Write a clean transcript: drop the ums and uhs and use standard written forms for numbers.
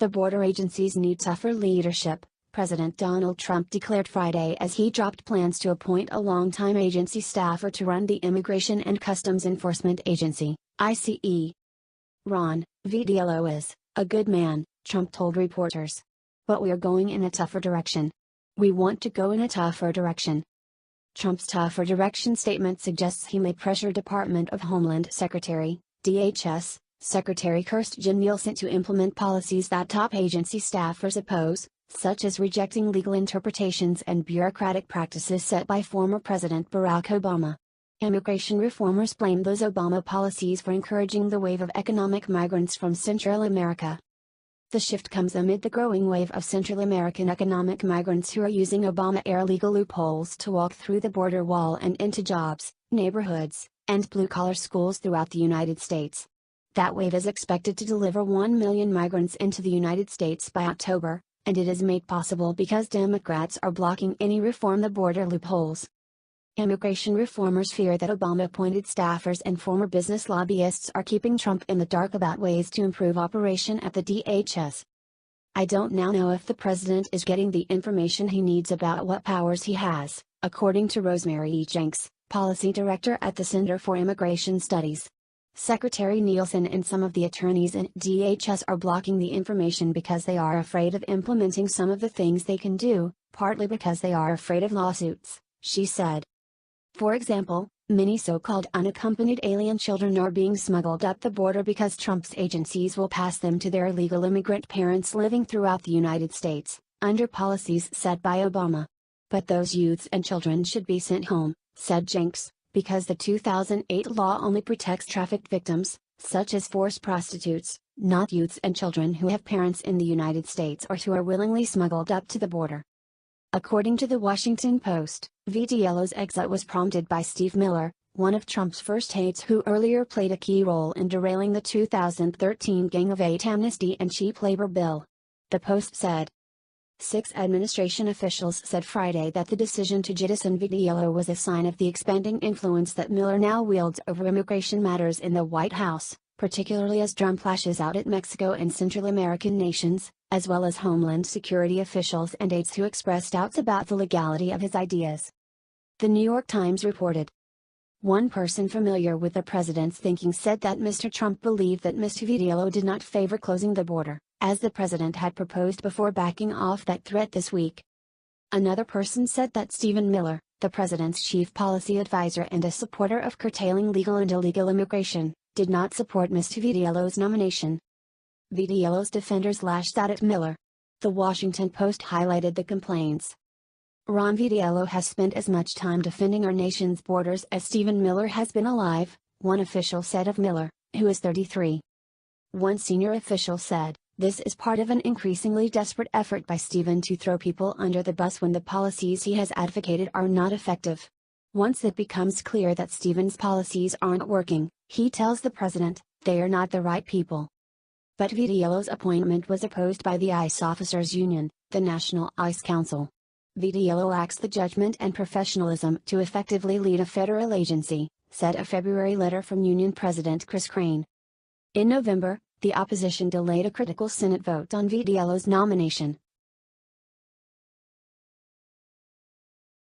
The border agencies need tougher leadership, President Donald Trump declared Friday as he dropped plans to appoint a longtime agency staffer to run the Immigration and Customs Enforcement Agency, ICE. Ron Vitiello is a good man, Trump told reporters. But we are going in a tougher direction. We want to go in a tougher direction. Trump's tougher direction statement suggests he may pressure Department of Homeland Secretary, DHS, Secretary Kirstjen Nielsen to implement policies that top agency staffers oppose, such as rejecting legal interpretations and bureaucratic practices set by former President Barack Obama. Immigration reformers blame those Obama policies for encouraging the wave of economic migrants from Central America. The shift comes amid the growing wave of Central American economic migrants who are using Obama-era legal loopholes to walk through the border wall and into jobs, neighborhoods, and blue-collar schools throughout the United States. That wave is expected to deliver 1 million migrants into the United States by October, and it is made possible because Democrats are blocking any reform the border loopholes. Immigration reformers fear that Obama-appointed staffers and former business lobbyists are keeping Trump in the dark about ways to improve operation at the DHS. I don't now know if the president is getting the information he needs about what powers he has, according to Rosemary E. Jenks, policy director at the Center for Immigration Studies. Secretary Nielsen and some of the attorneys in DHS are blocking the information because they are afraid of implementing some of the things they can do, partly because they are afraid of lawsuits, she said. For example, many so-called unaccompanied alien children are being smuggled up the border because Trump's agencies will pass them to their illegal immigrant parents living throughout the United States, under policies set by Obama. But those youths and children should be sent home, said Jenks, because the 2008 law only protects trafficked victims, such as forced prostitutes, not youths and children who have parents in the United States or who are willingly smuggled up to the border. According to the Washington Post, Vitiello's exit was prompted by Steve Miller, one of Trump's first aides who earlier played a key role in derailing the 2013 Gang of Eight amnesty and cheap labor bill. The Post said. 6 administration officials said Friday that the decision to jettison Vitiello was a sign of the expanding influence that Miller now wields over immigration matters in the White House, particularly as Trump lashes out at Mexico and Central American nations, as well as Homeland Security officials and aides who expressed doubts about the legality of his ideas. The New York Times reported. One person familiar with the president's thinking said that Mr. Trump believed that Mr. Vitiello did not favor closing the border, as the president had proposed before backing off that threat this week. Another person said that Stephen Miller, the president's chief policy advisor and a supporter of curtailing legal and illegal immigration, did not support Mr. Vitiello's nomination. Vitiello's defenders lashed out at Miller. The Washington Post highlighted the complaints. Ron Vitiello has spent as much time defending our nation's borders as Stephen Miller has been alive, one official said of Miller, who is 33. One senior official said, "This is part of an increasingly desperate effort by Stephen to throw people under the bus when the policies he has advocated are not effective. Once it becomes clear that Stephen's policies aren't working, he tells the president, they are not the right people." But Vitiello's appointment was opposed by the ICE Officers Union, the National ICE Council. Vitiello lacks the judgment and professionalism to effectively lead a federal agency, said a February letter from Union President Chris Crane. In November, the opposition delayed a critical Senate vote on Vitiello's nomination,